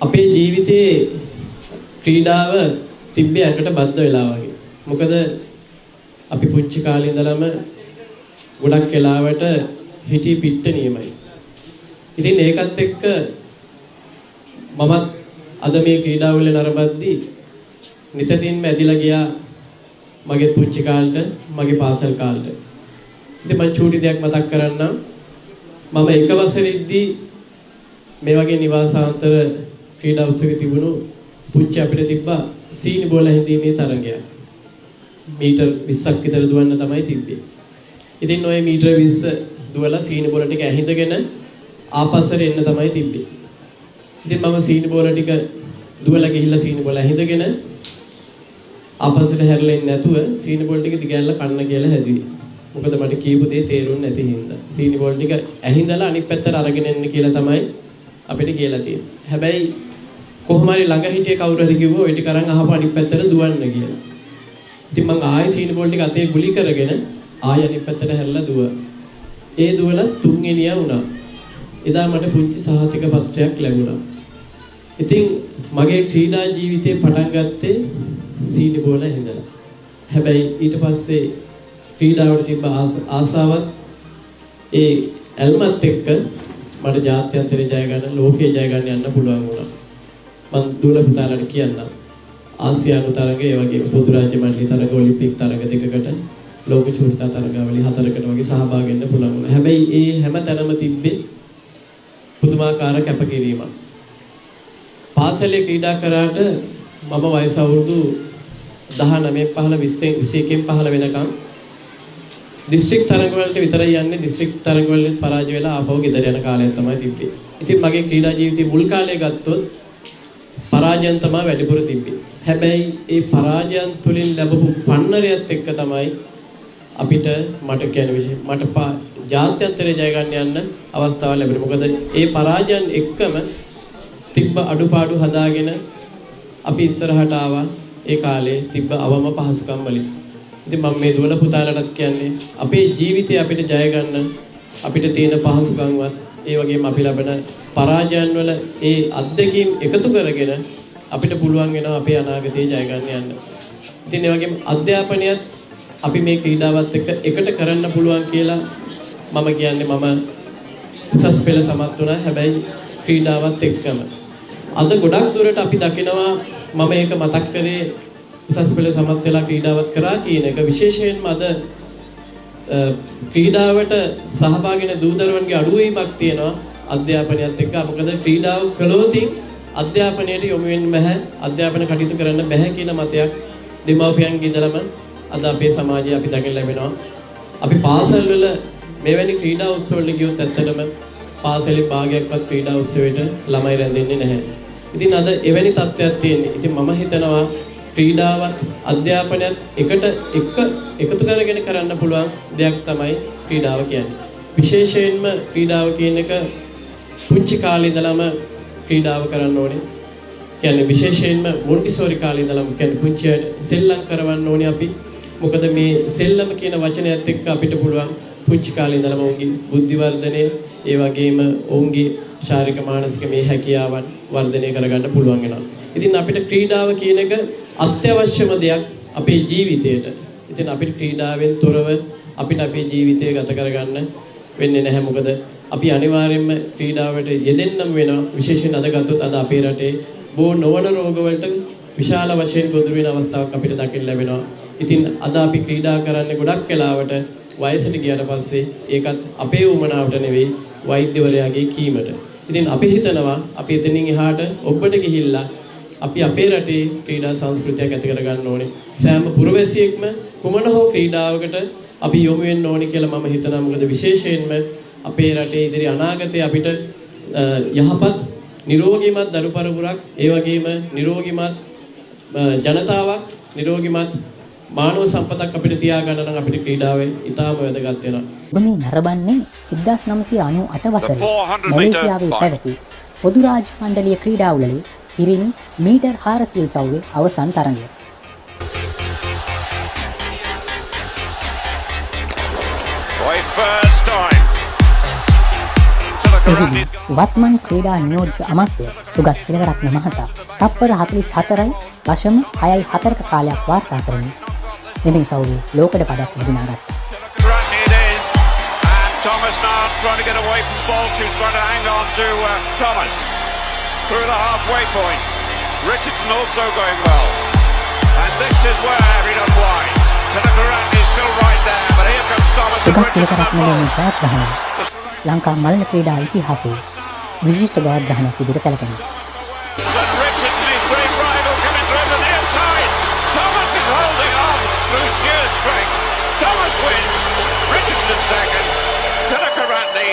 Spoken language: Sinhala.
අපේ ජීවිතයේ ක්‍රීඩාව තිබ්බේ අකට බද්ධ වෙලා වගේ. මොකද අපි පුංචි කාලේ ඉඳලම ගොඩක් වෙලාවට හිටි පිට නියමයි. ඉතින් ඒකත් එක්ක මමත් අද මේ ක්‍රීඩාවල නරඹද්දී නිතින්ම ඇදිලා ගියා මගේ පුංචි කාලේට, මගේ පාසල් කාලේට. ඉතින් මම චූටි දෙයක් මතක් කරන්නම්. මම එක වසරේදී මේ වගේ නිවාසාන්තර ක්‍රීඩා උත්සවයේ තිබුණු පුංචි අපිට තිබ්බා සීනි බෝල හැදීමේ තරගයක්. මීටර් 20ක් විතර දුවන්න තමයි තිබ්බේ. ඉතින් ඔය මීටර් 20 දුවලා සීනි බෝල ටික ඇහිඳගෙන ආපස්සට එන්න තමයි තිබ්බේ. ඉතින් මම සීනි බෝල ටික දුවලා ගිහිල්ලා සීනි බෝල ඇහිඳගෙන ආපස්සට හැරලා ඉන්නේ නැතුව සීනි බෝල ටික දිගැල්ල කන්න කියලා හැදුවේ. මොකද මට කියපු දේ තේරුන්නේ නැති හින්දා. සීනි බෝල ටික ඇහිඳලා අනිත් පැත්තට අරගෙන එන්න කියලා තමයි අපිට කියලා තියෙන්නේ. හැබැයි කොහොම හරි ළඟ හිටියේ කවුරු හරි කිව්වෝ ඔය ටික අරන් අහපු අනිත් පැත්තට දුවන්න කියලා. ඉතින් මං ආයෙ සීනි බෝල් ටික අතේ ගුලි කරගෙන ආයෙ අනිත් පැත්තට හැරලා දුවා. ඒ දුවලා තුන්වෙනියා වුණා. එදා මට පුංචි සහතික පත්‍රයක් ලැබුණා. ඉතින් මගේ ක්‍රීඩා ජීවිතේ පටන් ගත්තේ සීනි බෝල හින්දා. හැබැයි ඊට පස්සේ ක්‍රීඩාවට තිබ්බ ආසාවත් ඒ ඇල්මත් එක්ක මට ජාත්‍යන්තරේ ජය ගන්න, ලෝකේ ජය ගන්න යන්න පුළුවන් වුණා. මම දුර පුතාලට කියන්නම්. ආසියානු තරග, ඒ වගේ පොදු රාජ්‍ය මණ්ඩල තරග, ඔලිම්පික් තරග දෙකකට, ලෝක චූරිතා තරගාවලි 4කට වගේ සහභාගී වෙන්න පුළුවන් වුණා. හැබැයි ඒ හැම තැනම තිබ්බේ පුදුමාකාර කැපකිරීමක්. පාසලේ ක්‍රීඩා කරාට මම වයස අවුරුදු 19 15 21 15 වෙනකම් දිස්ත්‍රික් තරග වලට විතරයි යන්නේ. දිස්ත්‍රික් තරග වලට පරාජය වෙලා ආපහු ගෙදර යන කාලයක් තමයි තිබ්බේ. ඉතින් මගේ ක්‍රීඩා ජීවිතයේ මුල් කාලය ගත්තොත් පරාජයන් තමයි වැඩිපුර තිබ්බේ. හැබැයි ඒ පරාජයන් තුලින් ලැබපු පන්නරයත් එක්ක තමයි අපිට මට ජාත්‍යන්තරේ ජය ගන්න යන්න අවස්ථාව ලැබුණේ. මොකද ඒ පරාජයන් එක්කම තිබ්බ අඩුපාඩු හදාගෙන අපි ඉස්සරහට ආවා. ඒ කාලේ තිබ්බ අවම පහසුකම් වලින්. ඉතින් මම මේ දුවල පුතාලටත් කියන්නේ අපේ ජීවිතේ අපිට ජය ගන්න අපිට තියෙන පහසුකම්වත් ඒ වගේම අපි ලබන පරාජයන් වල ඒ අත්දැකීම් එකතු කරගෙන අපිට පුළුවන් වෙනවා අපේ අනාගතේ ජය ගන්න යන්න. ඉතින් ඒ වගේම අධ්‍යාපනයත් අපි මේ ක්‍රීඩාවත් එක්ක එකට කරන්න පුළුවන් කියලා මම කියන්නේ. මම උසස් පෙළ සමත් වුණා. හැබැයි ක්‍රීඩාවත් එක්කම අද ගොඩක් දුරට අපි දකිනවා මම ඒක මතක් කරේ උසස් පෙළ සමත් වෙලා ක්‍රීඩාවත් කරා කියන එක. විශේෂයෙන්ම අද ක්‍රීඩාවට සහභාගී වෙන දූ දරුවන්ගේ අඩුවීමක් තියෙනවා අධ්‍යාපනයත් එක්ක. මොකද ක්‍රීඩාව කළොතින් අධ්‍යාපනයට යොමු වෙන්න බෑ, අධ්‍යාපන කටයුතු කරන්න බෑ කියන මතයක් දෙමව්පියන්ගේ ඉඳලම අද අපේ සමාජයේ අපි දකින්න ලැබෙනවා. අපි පාසල් වල මෙවැනි ක්‍රීඩා උත්සව වලට ගියොත් ඇත්තටම පාසලේ භාගයක්වත් ක්‍රීඩා උත්සවයට ළමයි රැඳෙන්නේ නැහැ. ඉතින් අද එවැනි තත්ත්වයක් තියෙන්නේ. ඉතින් මම හිතනවා ක්‍රීඩාවත් අධ්‍යාපනයත් එකතු කරගෙන කරන්න පුළුවන් දෙයක් තමයි ක්‍රීඩාව කියන්නේ. විශේෂයෙන්ම ක්‍රීඩාව කියන එක පුංචි කාලේ ඉඳලම ක්‍රීඩාව කරන්න ඕනේ. කියන්නේ විශේෂයෙන්ම මොන්ටිසෝරි කාලේ ඉඳලම කියන්නේ පුංචියට සෙල්ලම් කරවන්න ඕනේ අපි. මොකද මේ සෙල්ලම කියන වචනයත් එක්ක අපිට පුළුවන් පුංචි කාලේ ඉඳලම ඔවුන්ගේ බුද්ධි වර්ධනය, ඒ වගේම ඔවුන්ගේ ශාරීරික මානසික මේ හැකියාවන් වර්ධනය කරගන්න පුළුවන් වෙනවා. ඉතින් අපිට ක්‍රීඩාව කියන එක අත්‍යවශ්‍යම දෙයක් අපේ ජීවිතයට. ඉතින් අපිට ක්‍රීඩාවෙන් තොරව අපිට අපේ ජීවිතය ගත කරගන්න වෙන්නේ නැහැ. මොකද අපි අනිවාර්යයෙන්ම ක්‍රීඩාවට යෙදෙන්නම වෙනවා. විශේෂයෙන් අද ගත්තොත් අද අපේ රටේ බොහෝ නොවන රෝගවලට විශාල වශයෙන් ගොදුරු වෙන අවස්ථාවක් අපිට දකින්න ලැබෙනවා. ඉතින් අද අපි ක්‍රීඩා කරන්නේ ගොඩක් වෙලාවට වයසට ගියාට පස්සේ ඒකත් අපේ උමනාවට නෙවෙයි වෛද්‍යවරයාගේ කීමට. ඉතින් අපි හිතනවා අපි එතනින් එහාට ඔබට ගිහිල්ලා අපි අපේ රටේ ක්‍රීඩා සංස්කෘතියක් ඇති කරගන්න ඕනේ. සෑම පුරවැසියෙක්ම කුමන හෝ ක්‍රීඩාවකට අපි යොමු වෙන්න ඕනේ කියලා මම හිතනවා. මොකද විශේෂයෙන්ම අපේ රටේ ඉදිරි අනාගතේ අපිට යහපත් නිරෝගීමත් දරු පරපුරක්, ඒ වගේම නිරෝගීමත් ජනතාවක්, නිරෝගීමත් මානව සම්පතක් අපිට තියාගන්න නම් අපිට ක්‍රීඩාවේ ඉතාම වැදගත් වෙනවා. ඔබ මේ නරඹන්නේ 1998 වසරේ මැලේසියාවේ පැවති පොදු රාජ්‍ය මණ්ඩලීය ක්‍රීඩාවලේ පිරිමි මීටර් 400 ඉසව්වේ අවසන් තරඟය. එහිදී වත්මන් ක්‍රීඩා නියෝජ්‍ය අමාත්‍ය සුගත් පිලවරත්න මහතා තප්පර 44.6.4ක කාලයක් වාර්තා කරමින් මෙම ඉසව්වේ ලෝකඩ පදක් දිනාගත්තා. Thomas now trying to get away from Bolt, who's trying to hang on to Thomas through the halfway point. Richardson also going well, and this is where he does wide. Tanaka is still right there, but here comes Thomas. Sugath පිලවරත්නගේ මේ ජයග්‍රහණය ලංකා මල්න ක්‍රීඩා ඉතිහාසයේ විශිෂ්ට ජයග්‍රහණයක් විදිහට සැලකෙනවා. Richardson is great rival coming through to the inside. Thomas is holding on through sheer strength. Thomas wins. Richardson second. Tanaka Ratney